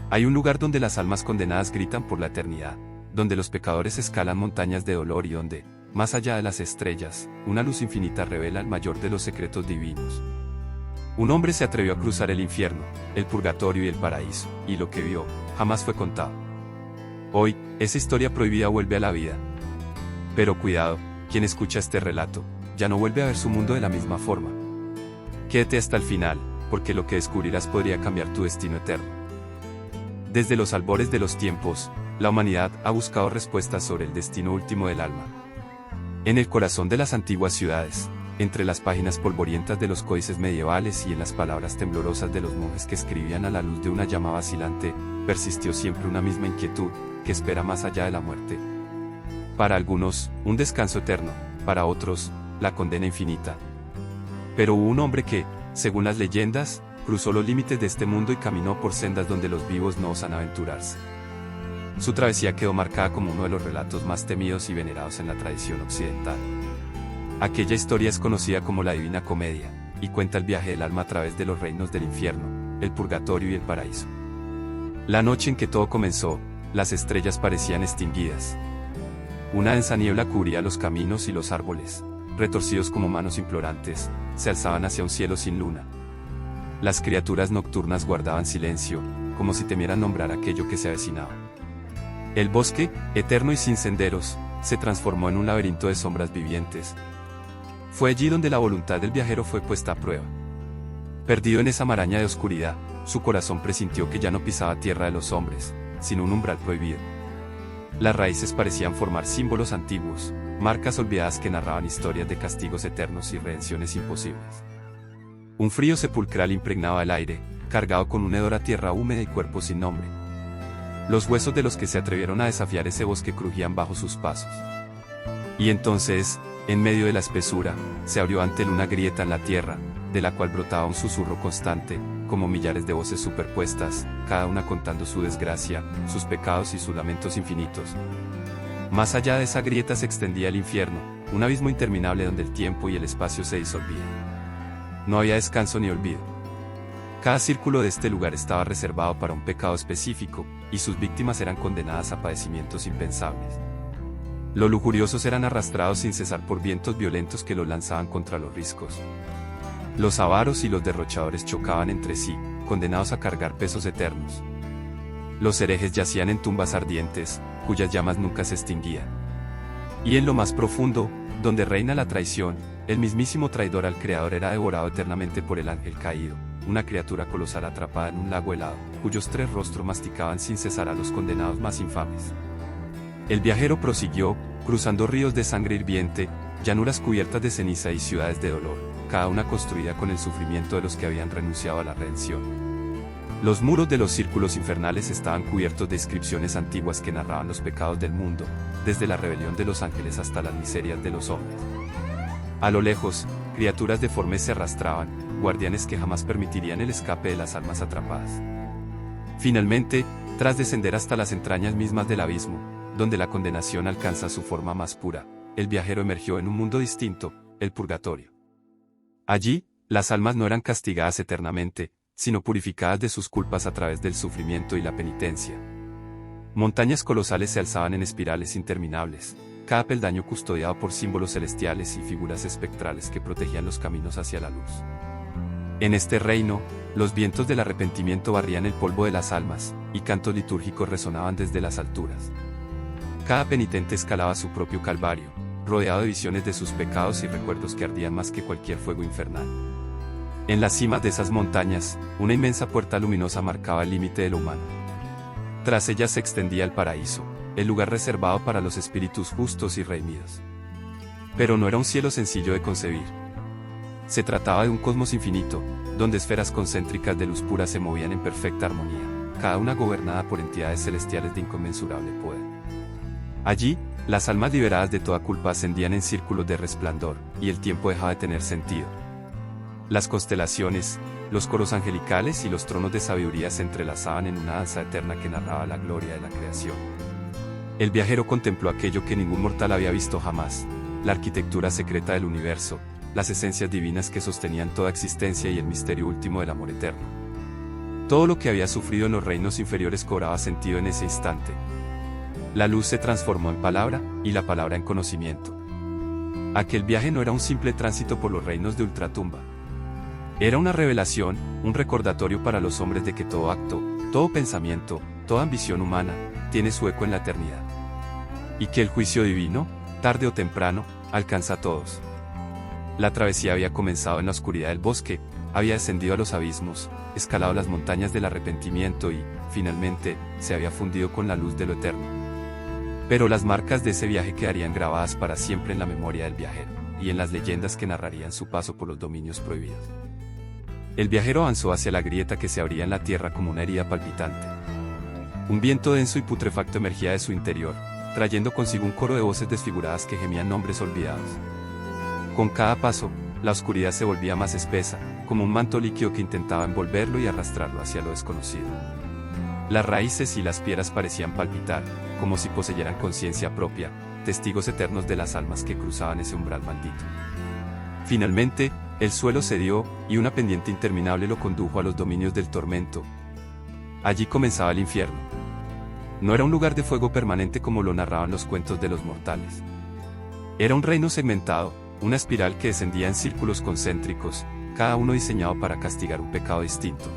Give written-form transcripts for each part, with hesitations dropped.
Hay un lugar donde las almas condenadas gritan por la eternidad, donde los pecadores escalan montañas de dolor y donde, más allá de las estrellas, una luz infinita revela el mayor de los secretos divinos. Un hombre se atrevió a cruzar el infierno, el purgatorio y el paraíso, y lo que vio, jamás fue contado. Hoy, esa historia prohibida vuelve a la vida. Pero cuidado, quien escucha este relato, ya no vuelve a ver su mundo de la misma forma. Quédate hasta el final, porque lo que descubrirás podría cambiar tu destino eterno. Desde los albores de los tiempos, la humanidad ha buscado respuestas sobre el destino último del alma. En el corazón de las antiguas ciudades, entre las páginas polvorientas de los códices medievales y en las palabras temblorosas de los monjes que escribían a la luz de una llama vacilante, persistió siempre una misma inquietud, que espera más allá de la muerte. Para algunos, un descanso eterno, para otros, la condena infinita. Pero hubo un hombre que, según las leyendas, cruzó los límites de este mundo y caminó por sendas donde los vivos no osan aventurarse. Su travesía quedó marcada como uno de los relatos más temidos y venerados en la tradición occidental. Aquella historia es conocida como la Divina Comedia, y cuenta el viaje del alma a través de los reinos del infierno, el purgatorio y el paraíso. La noche en que todo comenzó, las estrellas parecían extinguidas. Una densa niebla cubría los caminos y los árboles, retorcidos como manos implorantes, se alzaban hacia un cielo sin luna. Las criaturas nocturnas guardaban silencio, como si temieran nombrar aquello que se avecinaba. El bosque, eterno y sin senderos, se transformó en un laberinto de sombras vivientes. Fue allí donde la voluntad del viajero fue puesta a prueba. Perdido en esa maraña de oscuridad, su corazón presintió que ya no pisaba tierra de los hombres, sino un umbral prohibido. Las raíces parecían formar símbolos antiguos, marcas olvidadas que narraban historias de castigos eternos y redenciones imposibles. Un frío sepulcral impregnaba el aire, cargado con un hedor a tierra húmeda y cuerpo sin nombre. Los huesos de los que se atrevieron a desafiar ese bosque crujían bajo sus pasos. Y entonces, en medio de la espesura, se abrió ante él una grieta en la tierra, de la cual brotaba un susurro constante, como millares de voces superpuestas, cada una contando su desgracia, sus pecados y sus lamentos infinitos. Más allá de esa grieta se extendía el infierno, un abismo interminable donde el tiempo y el espacio se disolvían. No había descanso ni olvido. Cada círculo de este lugar estaba reservado para un pecado específico, y sus víctimas eran condenadas a padecimientos impensables. Los lujuriosos eran arrastrados sin cesar por vientos violentos que los lanzaban contra los riscos. Los avaros y los derrochadores chocaban entre sí, condenados a cargar pesos eternos. Los herejes yacían en tumbas ardientes, cuyas llamas nunca se extinguían. Y en lo más profundo, donde reina la traición, el mismísimo traidor al Creador era devorado eternamente por el ángel caído, una criatura colosal atrapada en un lago helado, cuyos tres rostros masticaban sin cesar a los condenados más infames. El viajero prosiguió, cruzando ríos de sangre hirviente, llanuras cubiertas de ceniza y ciudades de dolor, cada una construida con el sufrimiento de los que habían renunciado a la redención. Los muros de los círculos infernales estaban cubiertos de inscripciones antiguas que narraban los pecados del mundo, desde la rebelión de los ángeles hasta las miserias de los hombres. A lo lejos, criaturas deformes se arrastraban, guardianes que jamás permitirían el escape de las almas atrapadas. Finalmente, tras descender hasta las entrañas mismas del abismo, donde la condenación alcanza su forma más pura, el viajero emergió en un mundo distinto, el purgatorio. Allí, las almas no eran castigadas eternamente, sino purificadas de sus culpas a través del sufrimiento y la penitencia. Montañas colosales se alzaban en espirales interminables, cada peldaño custodiado por símbolos celestiales y figuras espectrales que protegían los caminos hacia la luz. En este reino, los vientos del arrepentimiento barrían el polvo de las almas, y cantos litúrgicos resonaban desde las alturas. Cada penitente escalaba su propio calvario, rodeado de visiones de sus pecados y recuerdos que ardían más que cualquier fuego infernal. En las cimas de esas montañas, una inmensa puerta luminosa marcaba el límite de lo humano. Tras ella se extendía el paraíso, el lugar reservado para los espíritus justos y redimidos. Pero no era un cielo sencillo de concebir. Se trataba de un cosmos infinito, donde esferas concéntricas de luz pura se movían en perfecta armonía, cada una gobernada por entidades celestiales de inconmensurable poder. Allí, las almas liberadas de toda culpa ascendían en círculos de resplandor, y el tiempo dejaba de tener sentido. Las constelaciones, los coros angelicales y los tronos de sabiduría se entrelazaban en una danza eterna que narraba la gloria de la creación. El viajero contempló aquello que ningún mortal había visto jamás, la arquitectura secreta del universo, las esencias divinas que sostenían toda existencia y el misterio último del amor eterno. Todo lo que había sufrido en los reinos inferiores cobraba sentido en ese instante. La luz se transformó en palabra, y la palabra en conocimiento. Aquel viaje no era un simple tránsito por los reinos de Ultratumba. Era una revelación, un recordatorio para los hombres de que todo acto, todo pensamiento, toda ambición humana, tiene su eco en la eternidad. Y que el juicio divino, tarde o temprano, alcanza a todos. La travesía había comenzado en la oscuridad del bosque, había descendido a los abismos, escalado las montañas del arrepentimiento y, finalmente, se había fundido con la luz de lo eterno. Pero las marcas de ese viaje quedarían grabadas para siempre en la memoria del viajero, y en las leyendas que narrarían su paso por los dominios prohibidos. El viajero avanzó hacia la grieta que se abría en la tierra como una herida palpitante. Un viento denso y putrefacto emergía de su interior, trayendo consigo un coro de voces desfiguradas que gemían nombres olvidados. Con cada paso, la oscuridad se volvía más espesa, como un manto líquido que intentaba envolverlo y arrastrarlo hacia lo desconocido. Las raíces y las piedras parecían palpitar, como si poseyeran conciencia propia, testigos eternos de las almas que cruzaban ese umbral maldito. Finalmente, el suelo cedió, y una pendiente interminable lo condujo a los dominios del tormento. Allí comenzaba el infierno. No era un lugar de fuego permanente como lo narraban los cuentos de los mortales. Era un reino segmentado, una espiral que descendía en círculos concéntricos, cada uno diseñado para castigar un pecado distinto.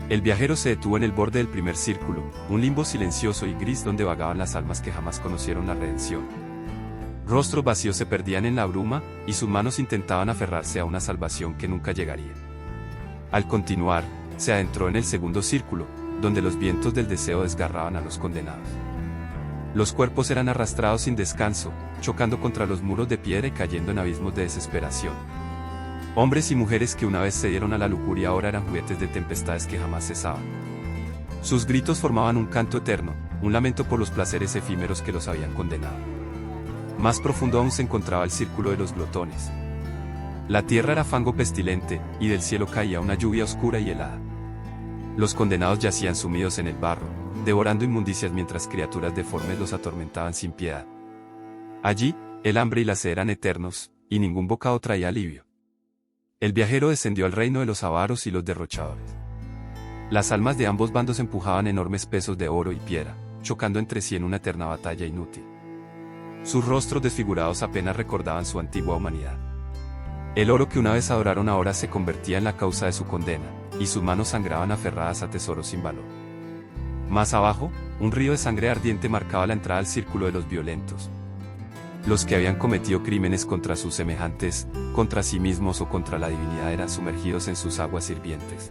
El viajero se detuvo en el borde del primer círculo, un limbo silencioso y gris donde vagaban las almas que jamás conocieron la redención. Rostros vacíos se perdían en la bruma, y sus manos intentaban aferrarse a una salvación que nunca llegaría. Al continuar, se adentró en el segundo círculo, donde los vientos del deseo desgarraban a los condenados. Los cuerpos eran arrastrados sin descanso, chocando contra los muros de piedra y cayendo en abismos de desesperación. Hombres y mujeres que una vez se dieron a la lujuria ahora eran juguetes de tempestades que jamás cesaban. Sus gritos formaban un canto eterno, un lamento por los placeres efímeros que los habían condenado. Más profundo aún se encontraba el círculo de los glotones. La tierra era fango pestilente, y del cielo caía una lluvia oscura y helada. Los condenados yacían sumidos en el barro, devorando inmundicias mientras criaturas deformes los atormentaban sin piedad. Allí, el hambre y la sed eran eternos, y ningún bocado traía alivio. El viajero descendió al reino de los avaros y los derrochadores. Las almas de ambos bandos empujaban enormes pesos de oro y piedra, chocando entre sí en una eterna batalla inútil. Sus rostros desfigurados apenas recordaban su antigua humanidad. El oro que una vez adoraron ahora se convertía en la causa de su condena, y sus manos sangraban aferradas a tesoros sin valor. Más abajo, un río de sangre ardiente marcaba la entrada al círculo de los violentos. Los que habían cometido crímenes contra sus semejantes, contra sí mismos o contra la divinidad eran sumergidos en sus aguas hirvientes.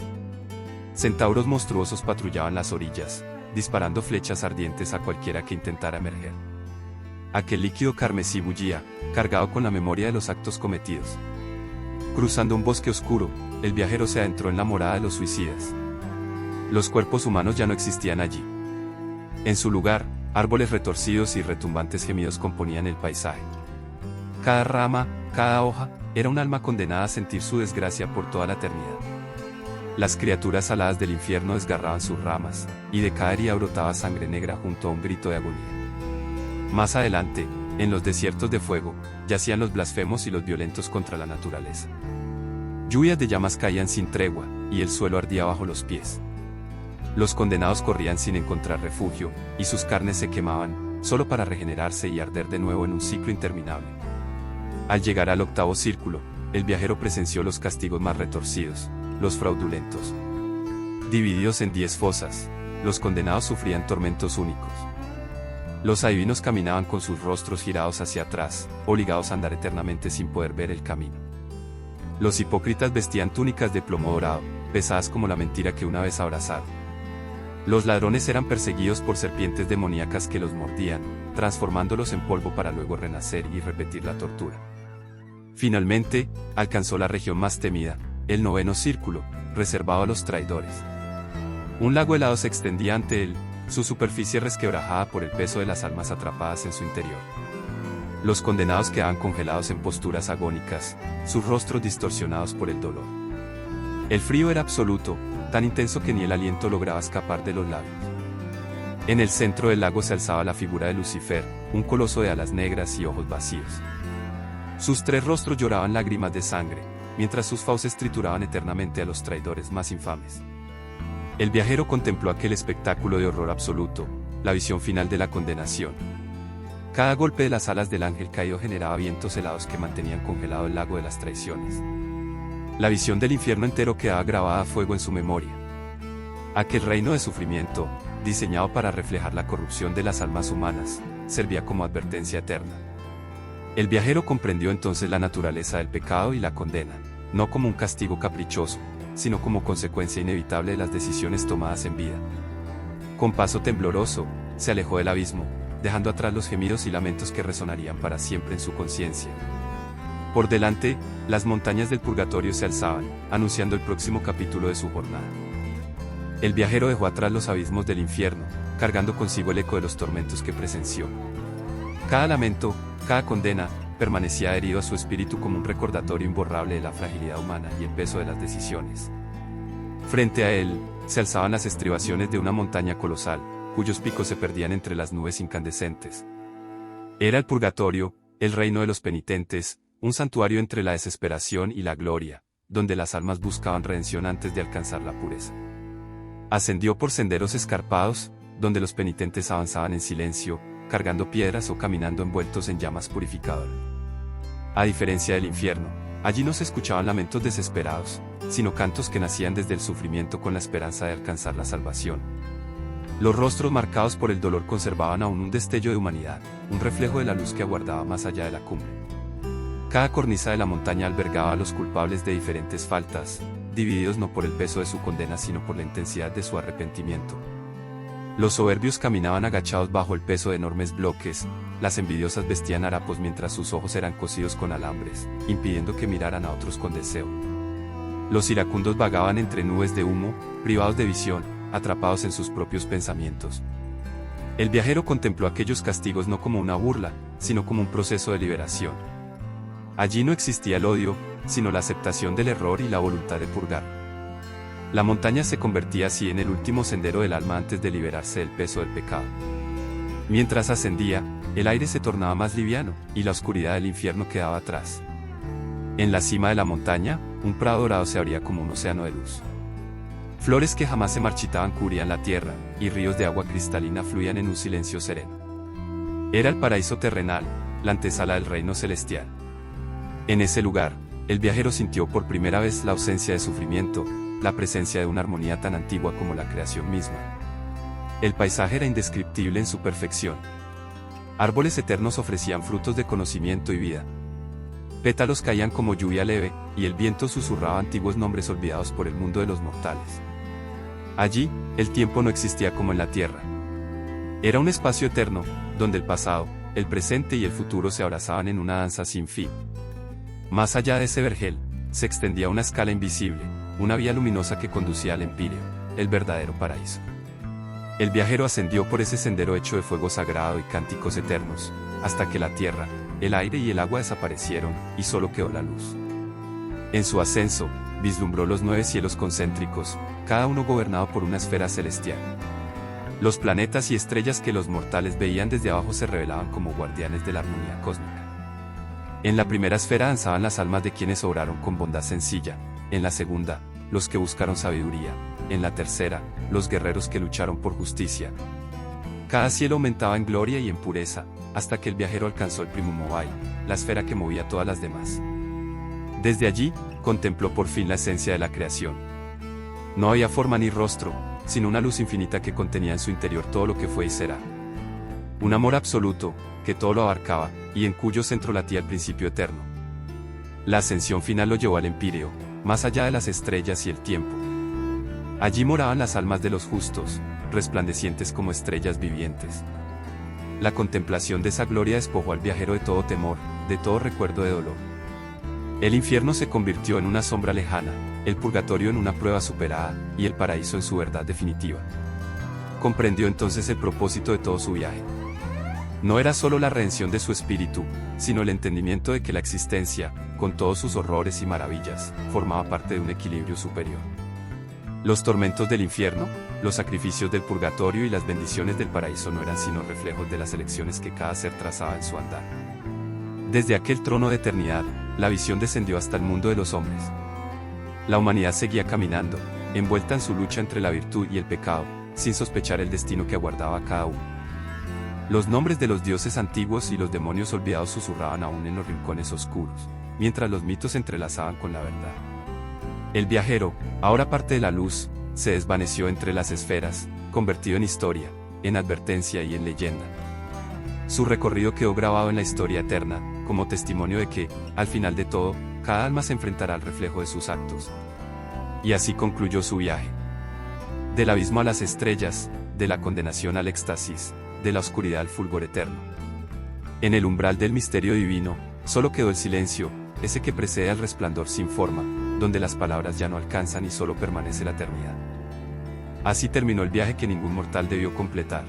Centauros monstruosos patrullaban las orillas, disparando flechas ardientes a cualquiera que intentara emerger. Aquel líquido carmesí bullía, cargado con la memoria de los actos cometidos. Cruzando un bosque oscuro, el viajero se adentró en la morada de los suicidas. Los cuerpos humanos ya no existían allí. En su lugar, árboles retorcidos y retumbantes gemidos componían el paisaje. Cada rama, cada hoja, era un alma condenada a sentir su desgracia por toda la eternidad. Las criaturas aladas del infierno desgarraban sus ramas, y de cada herida brotaba sangre negra junto a un grito de agonía. Más adelante, en los desiertos de fuego, yacían los blasfemos y los violentos contra la naturaleza. Lluvias de llamas caían sin tregua, y el suelo ardía bajo los pies. Los condenados corrían sin encontrar refugio, y sus carnes se quemaban, solo para regenerarse y arder de nuevo en un ciclo interminable. Al llegar al octavo círculo, el viajero presenció los castigos más retorcidos, los fraudulentos. Divididos en 10 fosas, los condenados sufrían tormentos únicos. Los adivinos caminaban con sus rostros girados hacia atrás, obligados a andar eternamente sin poder ver el camino. Los hipócritas vestían túnicas de plomo dorado, pesadas como la mentira que una vez abrazaron. Los ladrones eran perseguidos por serpientes demoníacas que los mordían, transformándolos en polvo para luego renacer y repetir la tortura. Finalmente, alcanzó la región más temida, el noveno círculo, reservado a los traidores. Un lago helado se extendía ante él, su superficie resquebrajada por el peso de las almas atrapadas en su interior. Los condenados quedaban congelados en posturas agónicas, sus rostros distorsionados por el dolor. El frío era absoluto, tan intenso que ni el aliento lograba escapar de los labios. En el centro del lago se alzaba la figura de Lucifer, un coloso de alas negras y ojos vacíos. Sus 3 rostros lloraban lágrimas de sangre, mientras sus fauces trituraban eternamente a los traidores más infames. El viajero contempló aquel espectáculo de horror absoluto, la visión final de la condenación. Cada golpe de las alas del ángel caído generaba vientos helados que mantenían congelado el lago de las traiciones. La visión del infierno entero quedaba grabada a fuego en su memoria. Aquel reino de sufrimiento, diseñado para reflejar la corrupción de las almas humanas, servía como advertencia eterna. El viajero comprendió entonces la naturaleza del pecado y la condena, no como un castigo caprichoso, sino como consecuencia inevitable de las decisiones tomadas en vida. Con paso tembloroso, se alejó del abismo, dejando atrás los gemidos y lamentos que resonarían para siempre en su conciencia. Por delante, las montañas del purgatorio se alzaban, anunciando el próximo capítulo de su jornada. El viajero dejó atrás los abismos del infierno, cargando consigo el eco de los tormentos que presenció. Cada lamento, cada condena, permanecía adherido a su espíritu como un recordatorio imborrable de la fragilidad humana y el peso de las decisiones. Frente a él, se alzaban las estribaciones de una montaña colosal, cuyos picos se perdían entre las nubes incandescentes. Era el purgatorio, el reino de los penitentes, un santuario entre la desesperación y la gloria, donde las almas buscaban redención antes de alcanzar la pureza. Ascendió por senderos escarpados, donde los penitentes avanzaban en silencio, cargando piedras o caminando envueltos en llamas purificadoras. A diferencia del infierno, allí no se escuchaban lamentos desesperados, sino cantos que nacían desde el sufrimiento con la esperanza de alcanzar la salvación. Los rostros marcados por el dolor conservaban aún un destello de humanidad, un reflejo de la luz que aguardaba más allá de la cumbre. Cada cornisa de la montaña albergaba a los culpables de diferentes faltas, divididos no por el peso de su condena sino por la intensidad de su arrepentimiento. Los soberbios caminaban agachados bajo el peso de enormes bloques, las envidiosas vestían harapos mientras sus ojos eran cosidos con alambres, impidiendo que miraran a otros con deseo. Los iracundos vagaban entre nubes de humo, privados de visión, atrapados en sus propios pensamientos. El viajero contempló aquellos castigos no como una burla, sino como un proceso de liberación. Allí no existía el odio, sino la aceptación del error y la voluntad de purgar. La montaña se convertía así en el último sendero del alma antes de liberarse del peso del pecado. Mientras ascendía, el aire se tornaba más liviano, y la oscuridad del infierno quedaba atrás. En la cima de la montaña, un prado dorado se abría como un océano de luz. Flores que jamás se marchitaban cubrían la tierra, y ríos de agua cristalina fluían en un silencio sereno. Era el paraíso terrenal, la antesala del reino celestial. En ese lugar, el viajero sintió por primera vez la ausencia de sufrimiento, la presencia de una armonía tan antigua como la creación misma. El paisaje era indescriptible en su perfección. Árboles eternos ofrecían frutos de conocimiento y vida. Pétalos caían como lluvia leve, y el viento susurraba antiguos nombres olvidados por el mundo de los mortales. Allí, el tiempo no existía como en la tierra. Era un espacio eterno, donde el pasado, el presente y el futuro se abrazaban en una danza sin fin. Más allá de ese vergel, se extendía una escala invisible, una vía luminosa que conducía al Empíreo, el verdadero paraíso. El viajero ascendió por ese sendero hecho de fuego sagrado y cánticos eternos, hasta que la tierra, el aire y el agua desaparecieron, y solo quedó la luz. En su ascenso, vislumbró los 9 cielos concéntricos, cada uno gobernado por una esfera celestial. Los planetas y estrellas que los mortales veían desde abajo se revelaban como guardianes de la armonía cósmica. En la primera esfera danzaban las almas de quienes obraron con bondad sencilla, en la segunda, los que buscaron sabiduría, en la tercera, los guerreros que lucharon por justicia. Cada cielo aumentaba en gloria y en pureza, hasta que el viajero alcanzó el primum mobile, la esfera que movía todas las demás. Desde allí, contempló por fin la esencia de la creación. No había forma ni rostro, sino una luz infinita que contenía en su interior todo lo que fue y será. Un amor absoluto, que todo lo abarcaba, y en cuyo centro latía el principio eterno. La ascensión final lo llevó al Empíreo, más allá de las estrellas y el tiempo. Allí moraban las almas de los justos, resplandecientes como estrellas vivientes. La contemplación de esa gloria despojó al viajero de todo temor, de todo recuerdo de dolor. El infierno se convirtió en una sombra lejana, el purgatorio en una prueba superada, y el paraíso en su verdad definitiva. Comprendió entonces el propósito de todo su viaje. No era solo la redención de su espíritu, sino el entendimiento de que la existencia, con todos sus horrores y maravillas, formaba parte de un equilibrio superior. Los tormentos del infierno, los sacrificios del purgatorio y las bendiciones del paraíso no eran sino reflejos de las elecciones que cada ser trazaba en su andar. Desde aquel trono de eternidad, la visión descendió hasta el mundo de los hombres. La humanidad seguía caminando, envuelta en su lucha entre la virtud y el pecado, sin sospechar el destino que aguardaba a cada uno. Los nombres de los dioses antiguos y los demonios olvidados susurraban aún en los rincones oscuros, mientras los mitos se entrelazaban con la verdad. El viajero, ahora parte de la luz, se desvaneció entre las esferas, convertido en historia, en advertencia y en leyenda. Su recorrido quedó grabado en la historia eterna, como testimonio de que, al final de todo, cada alma se enfrentará al reflejo de sus actos. Y así concluyó su viaje. Del abismo a las estrellas, de la condenación al éxtasis, de la oscuridad al fulgor eterno. En el umbral del misterio divino, solo quedó el silencio, ese que precede al resplandor sin forma, donde las palabras ya no alcanzan y solo permanece la eternidad. Así terminó el viaje que ningún mortal debió completar.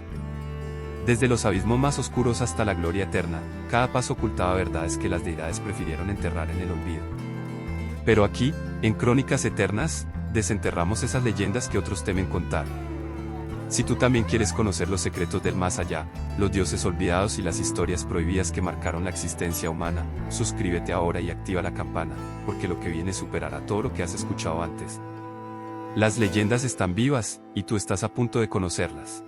Desde los abismos más oscuros hasta la gloria eterna, cada paso ocultaba verdades que las deidades prefirieron enterrar en el olvido. Pero aquí, en Crónicas Eternas, desenterramos esas leyendas que otros temen contar. Si tú también quieres conocer los secretos del más allá, los dioses olvidados y las historias prohibidas que marcaron la existencia humana, suscríbete ahora y activa la campana, porque lo que viene superará todo lo que has escuchado antes. Las leyendas están vivas, y tú estás a punto de conocerlas.